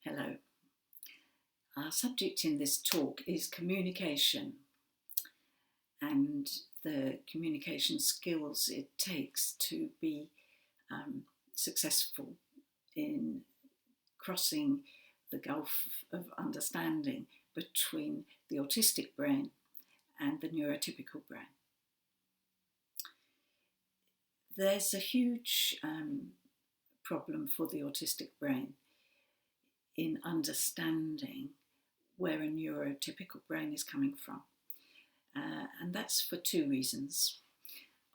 Hello. Our subject in this talk is communication and the communication skills it takes to be successful in crossing the gulf of understanding between the autistic brain and the neurotypical brain. There's a huge problem for the autistic brain in understanding where a neurotypical brain is coming from. And that's for two reasons.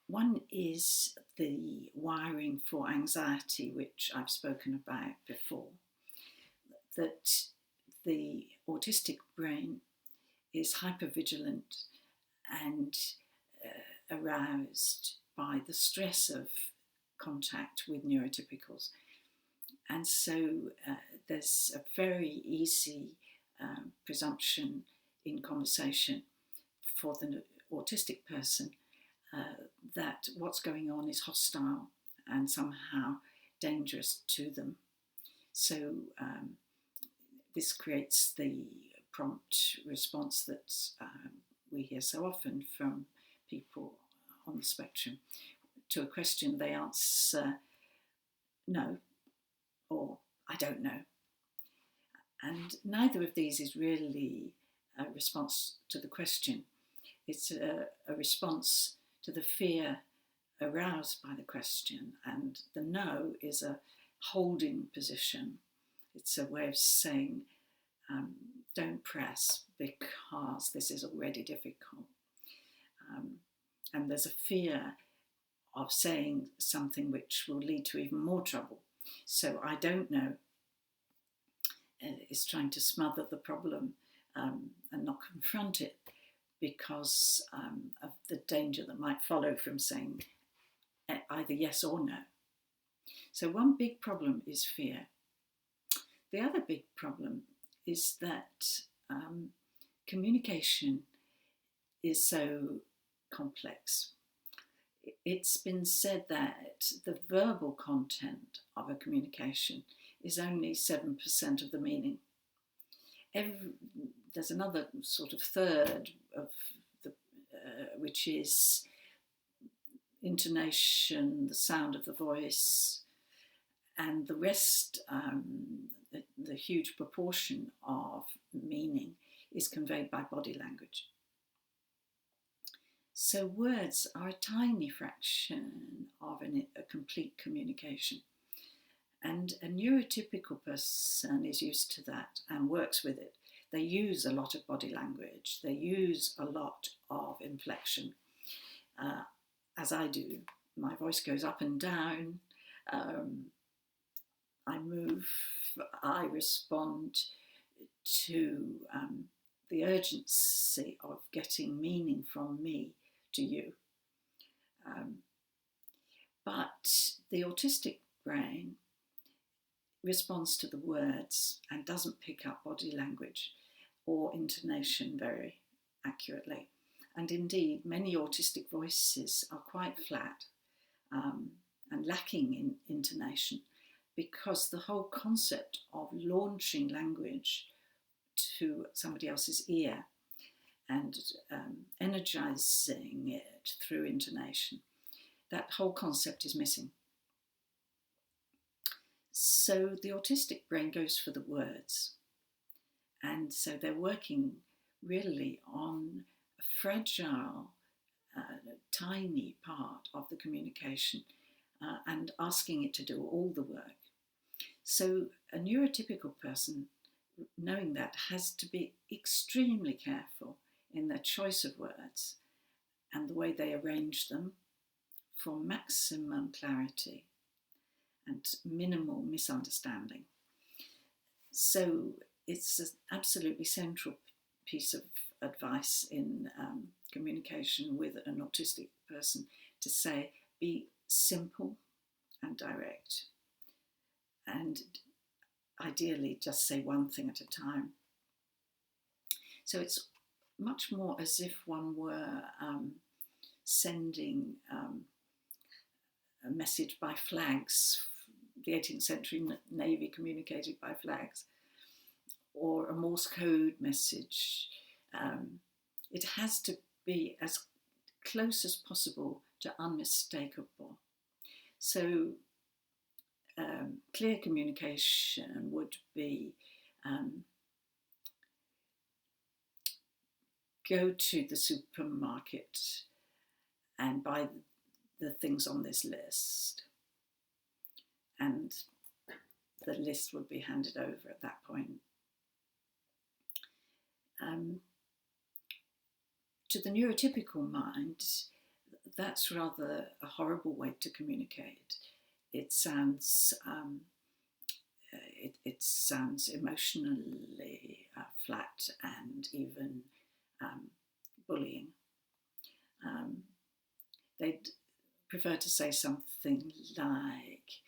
One is the wiring for anxiety, which I've spoken about before, that the autistic brain is hypervigilant and aroused by the stress of contact with neurotypicals. And so there's a very easy presumption in conversation for the autistic person that what's going on is hostile and somehow dangerous to them. So this creates the prompt response that we hear so often from people on the spectrum. To a question, they answer no, or I don't know. And neither of these is really a response to the question. It's a response to the fear aroused by the question, and the no is a holding position. It's a way of saying, don't press because this is already difficult. And there's a fear of saying something which will lead to even more trouble. So I don't know is trying to smother the problem and not confront it because of the danger that might follow from saying either yes or no. So one big problem is fear. The other big problem is that communication is so complex. It's been said that the verbal content of a communication is only 7% of the meaning. There's another sort of third of the, which is intonation, the sound of the voice, and the rest, the huge proportion of meaning is conveyed by body language. So words are a tiny fraction of a complete communication. And a neurotypical person is used to that and works with it. They use a lot of body language. They use a lot of inflection, as I do. My voice goes up and down. I move. I respond to the urgency of getting meaning from me to you. But the autistic brain responds to the words and doesn't pick up body language or intonation very accurately. And indeed, many autistic voices are quite flat and lacking in intonation because the whole concept of launching language to somebody else's ear and energizing it through intonation, that whole concept is missing. So the autistic brain goes for the words. And so they're working really on a fragile, tiny part of the communication and asking it to do all the work. So a neurotypical person, knowing that, has to be extremely careful in their choice of words and the way they arrange them for maximum clarity and minimal misunderstanding. So it's an absolutely central piece of advice in communication with an autistic person to say, be simple and direct. And ideally, just say one thing at a time. So it's much more as if one were sending a message by flags. The 18th century Navy communicated by flags. or a Morse code message. It has to be as close as possible to unmistakable. So clear communication would be go to the supermarket and buy the things on this list, and the list would be handed over at that point. To the neurotypical mind, that's rather a horrible way to communicate. It sounds it sounds emotionally flat and even bullying. They'd prefer to say something like,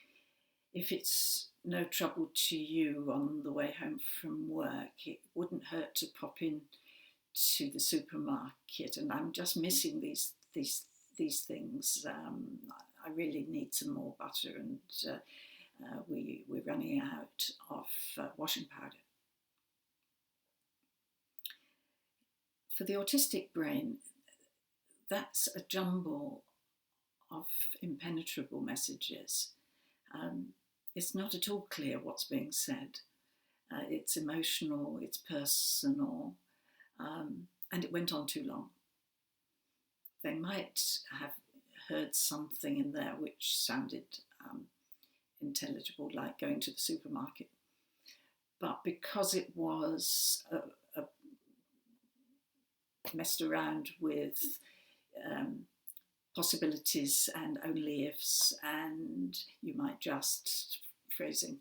if it's no trouble to you on the way home from work, it wouldn't hurt to pop in to the supermarket, and I'm just missing these things. I really need some more butter, and we're running out of washing powder. For the autistic brain, that's a jumble of impenetrable messages. It's not at all clear what's being said. It's emotional, it's personal, and it went on too long. They might have heard something in there which sounded intelligible, like going to the supermarket. But because it was messed around with possibilities and only ifs, and you might just, phrasing,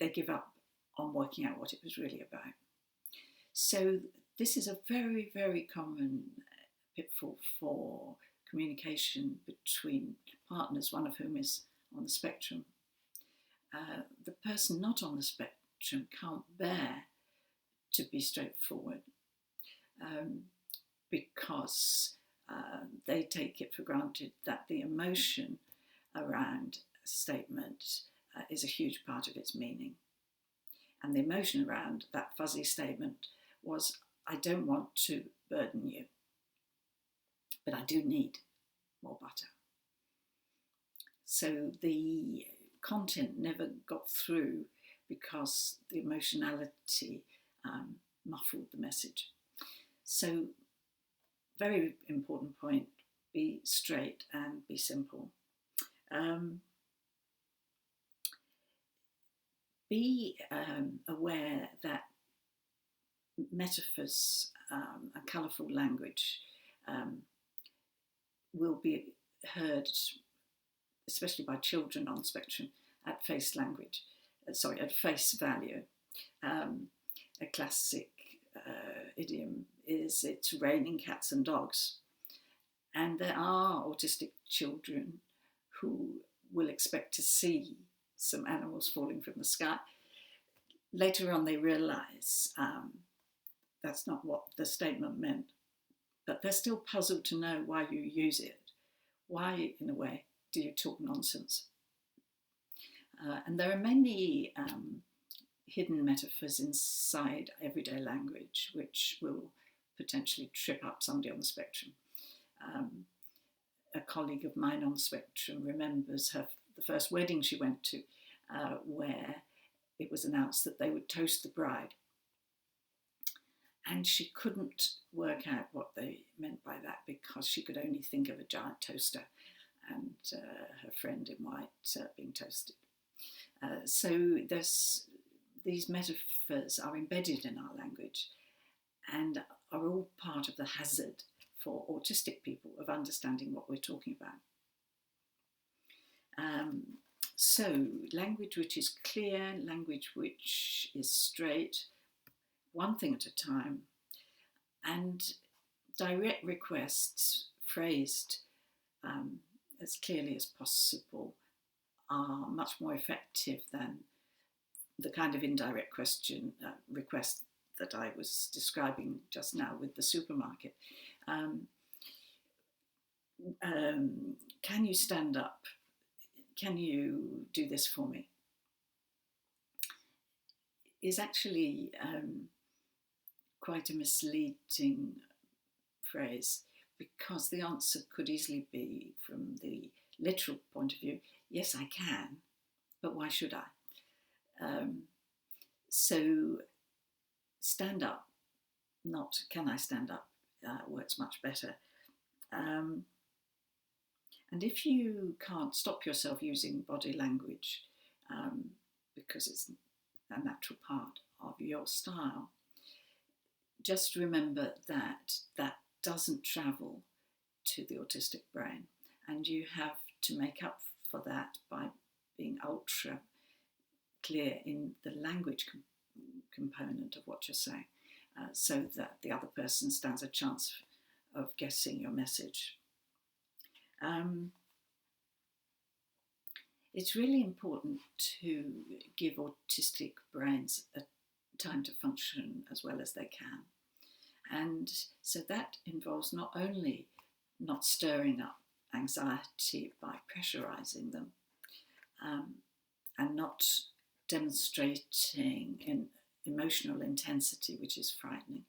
they give up on working out what it was really about. So this is a very, very common pitfall for communication between partners, one of whom is on the spectrum. The person not on the spectrum can't bear to be straightforward because they take it for granted that the emotion around a statement is a huge part of its meaning. And the emotion around that fuzzy statement was, I don't want to burden you, but I do need more butter. So the content never got through because the emotionality muffled the message. So, very important point, be straight and be simple. Be aware that metaphors and colourful language will be heard, especially by children on the spectrum, at face value. A classic idiom is, it's raining cats and dogs. And there are autistic children who will expect to see some animals falling from the sky. Later on they realise that's not what the statement meant, but they're still puzzled to know why you use it. Why, in a way, do you talk nonsense? And there are many hidden metaphors inside everyday language which will potentially trip up somebody on the spectrum. A colleague of mine on the spectrum remembers the first wedding she went to, where it was announced that they would toast the bride. And she couldn't work out what they meant by that because she could only think of a giant toaster and her friend in white being toasted. So these metaphors are embedded in our language and are all part of the hazard for autistic people of understanding what we're talking about. So language which is clear, language which is straight, one thing at a time, and direct requests phrased as clearly as possible are much more effective than the kind of indirect request that I was describing just now with the supermarket. Can you stand up? Can you do this for me? is actually quite a misleading phrase, because the answer could easily be, from the literal point of view, yes, I can, but why should I? So stand up, not can I stand up, works much better. And if you can't stop yourself using body language because it's a natural part of your style, just remember that that doesn't travel to the autistic brain, and you have to make up for that by being ultra clear in the language component of what you're saying, so that the other person stands a chance of getting your message. It's really important to give autistic brains a time to function as well as they can. And so that involves not only not stirring up anxiety by pressurizing them, and not demonstrating in emotional intensity, which is frightening,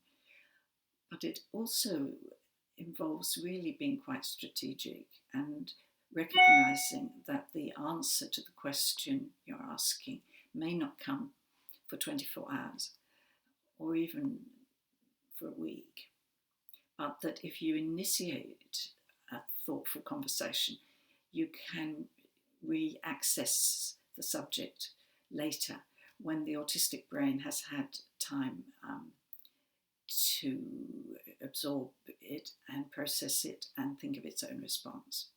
but it also involves really being quite strategic and recognizing that the answer to the question you're asking may not come for 24 hours or even for a week, but that if you initiate a thoughtful conversation, you can re-access the subject later when the autistic brain has had time to absorb it and process it and think of its own response.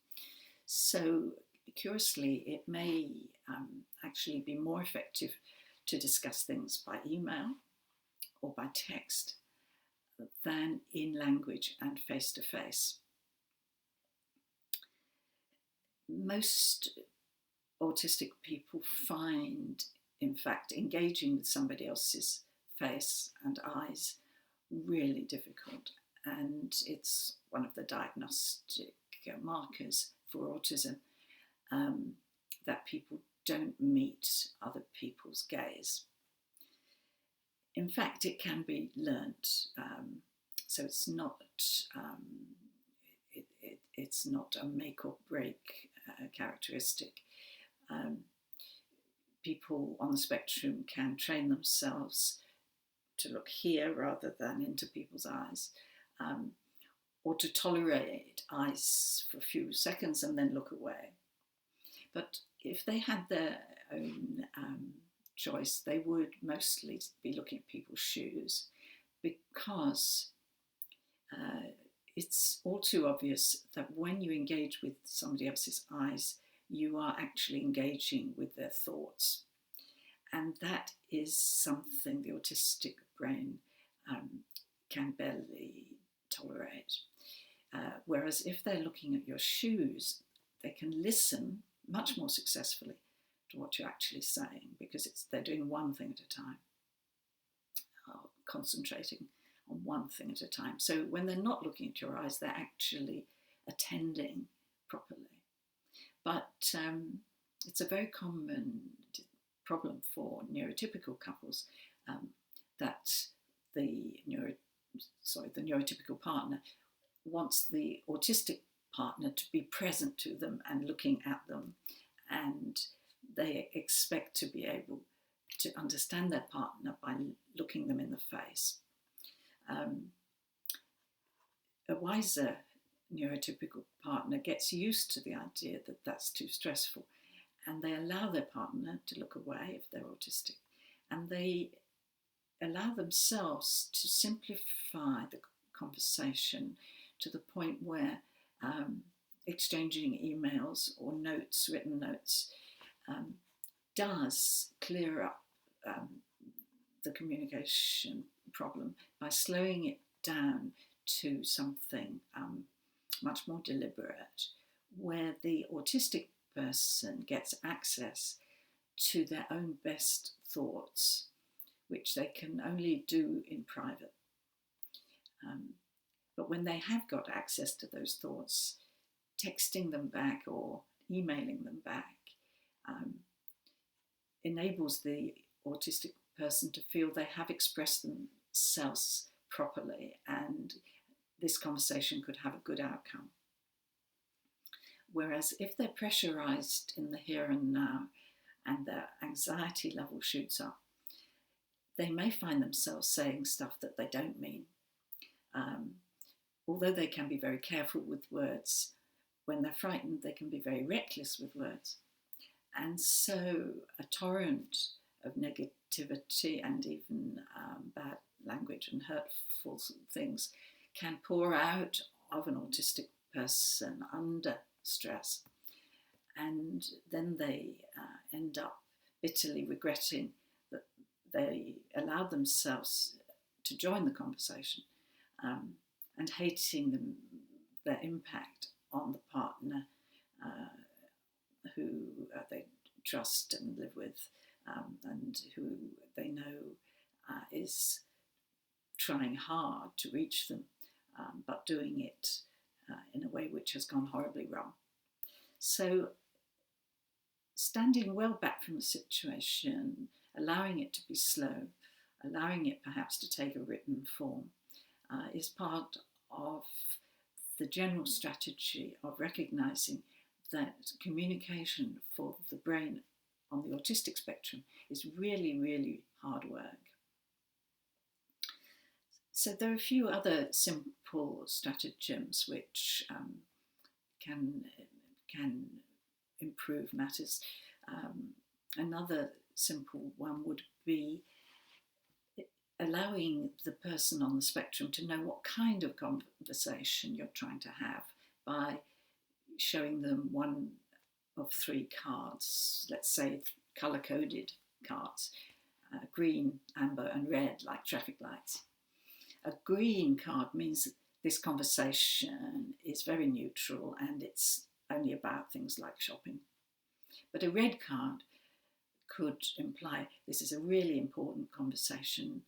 So curiously, it may actually be more effective to discuss things by email or by text than in language and face-to-face. Most autistic people find, in fact, engaging with somebody else's face and eyes really difficult, and it's one of the diagnostic markers for autism, that people don't meet other people's gaze. In fact, it can be learnt, so it's not it's not a make or break characteristic. People on the spectrum can train themselves to look here rather than into people's eyes, or to tolerate eyes for a few seconds and then look away. But if they had their own choice, they would mostly be looking at people's shoes, because it's all too obvious that when you engage with somebody else's eyes, you are actually engaging with their thoughts. And that is something the autistic brain can barely tolerate. Whereas if they're looking at your shoes, they can listen much more successfully to what you're actually saying, because they're doing one thing at a time, concentrating on one thing at a time. So when they're not looking at your eyes, they're actually attending properly. But it's a very common problem for neurotypical couples, that the neurotypical partner wants the autistic partner to be present to them and looking at them, and they expect to be able to understand their partner by looking them in the face. A wiser neurotypical partner gets used to the idea that that's too stressful, and they allow their partner to look away if they're autistic, and they allow themselves to simplify the conversation to the point where exchanging emails or notes, written notes, does clear up the communication problem by slowing it down to something much more deliberate, where the autistic person gets access to their own best thoughts, which they can only do in private. But when they have got access to those thoughts, texting them back or emailing them back enables the autistic person to feel they have expressed themselves properly and this conversation could have a good outcome. Whereas if they're pressurised in the here and now and their anxiety level shoots up, they may find themselves saying stuff that they don't mean. Although they can be very careful with words, when they're frightened, they can be very reckless with words. And so a torrent of negativity and even bad language and hurtful things can pour out of an autistic person under stress. And then they end up bitterly regretting that they allowed themselves to join the conversation and hating their impact on the partner who they trust and live with and who they know is trying hard to reach them, but doing it in a way which has gone horribly wrong. So standing well back from the situation, allowing it to be slow, allowing it perhaps to take a written form, is part of the general strategy of recognising that communication for the brain on the autistic spectrum is really, really hard work. So there are a few other simple stratagems which can improve matters. Another simple one would be allowing the person on the spectrum to know what kind of conversation you're trying to have by showing them one of three cards, let's say colour-coded cards, green, amber and red, like traffic lights. A green card means this conversation is very neutral and it's only about things like shopping. But a red card could imply this is a really important conversation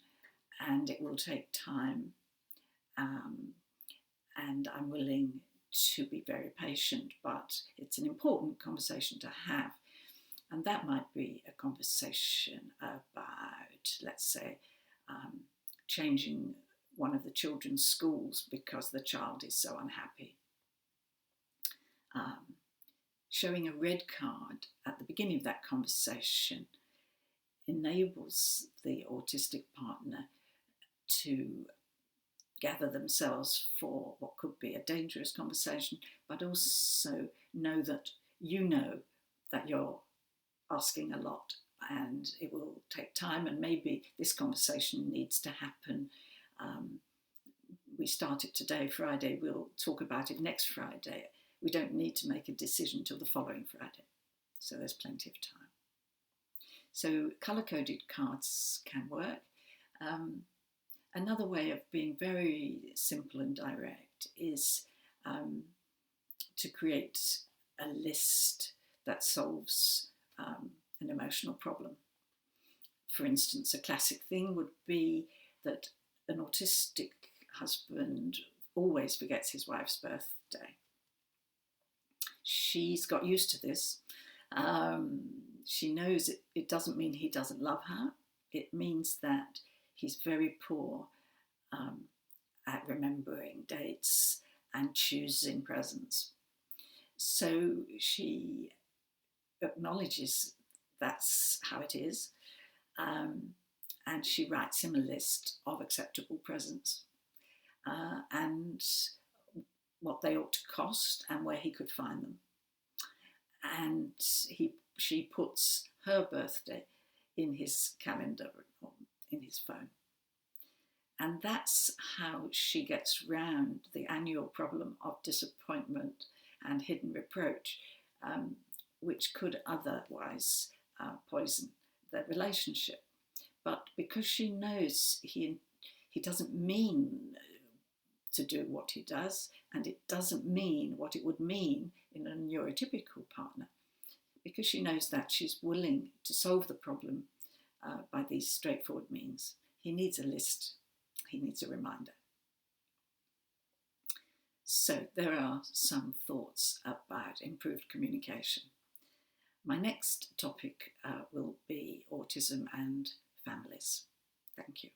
and it will take time, and I'm willing to be very patient, but it's an important conversation to have. And that might be a conversation about, let's say, changing one of the children's schools because the child is so unhappy. Showing a red card at the beginning of that conversation enables the autistic partner to gather themselves for what could be a dangerous conversation, but also know that you're asking a lot and it will take time, and maybe this conversation needs to happen. We started today, Friday, we'll talk about it next Friday. We don't need to make a decision till the following Friday, so there's plenty of time. So colour-coded cards can work. Another way of being very simple and direct is to create a list that solves an emotional problem. For instance, a classic thing would be that an autistic husband always forgets his wife's birthday. She's got used to this. She knows it doesn't mean he doesn't love her. It means that he's very poor at remembering dates and choosing presents. So she acknowledges that's how it is, and she writes him a list of acceptable presents and what they ought to cost and where he could find them. And she puts her birthday in his calendar or in his phone. And that's how she gets round the annual problem of disappointment and hidden reproach, which could otherwise poison their relationship. But because she knows he doesn't mean to do what he does, and it doesn't mean what it would mean in a neurotypical partner, because she knows that, she's willing to solve the problem by these straightforward means. He needs a list. He needs a reminder. So there are some thoughts about improved communication. My next topic will be autism and family. bliss. Thank you.